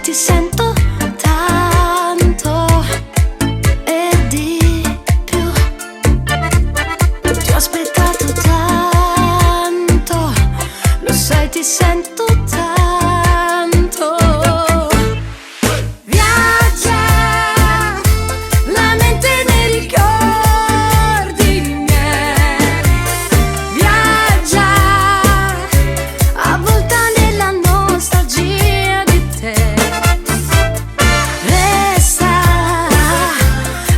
ti sento tanto e di più. Ti ho aspettato tanto, lo sai, ti sento tanto. Viaggia la mente nei ricordi miei. Viaggia avvolta nella nostalgia di te. Resta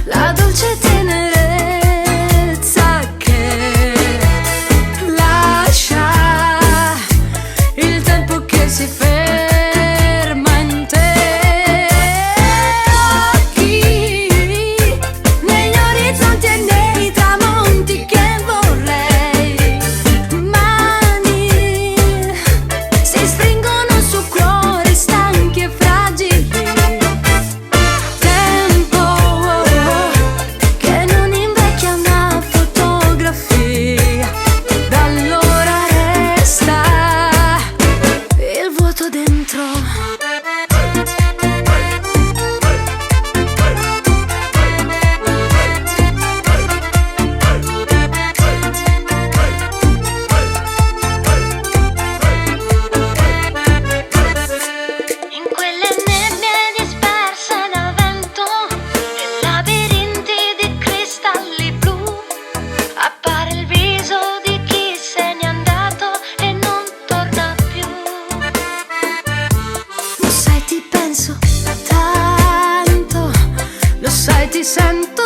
la dolce tenerezza che lascia il tempo che si ferma in te. Occhi negli orizzonti e nei tramonti che vorrei. Mani si stringono su cuori stanchi e fragili. Tempo che non invecchia una fotografia. Da allora resta il vuoto dentro. In quelle nebbie disperse dal vento e labirinti di cristalli blu, appare il viso di chi se n'è andato e non torna più. Lo sai, ti penso tanto, lo sai, ti sento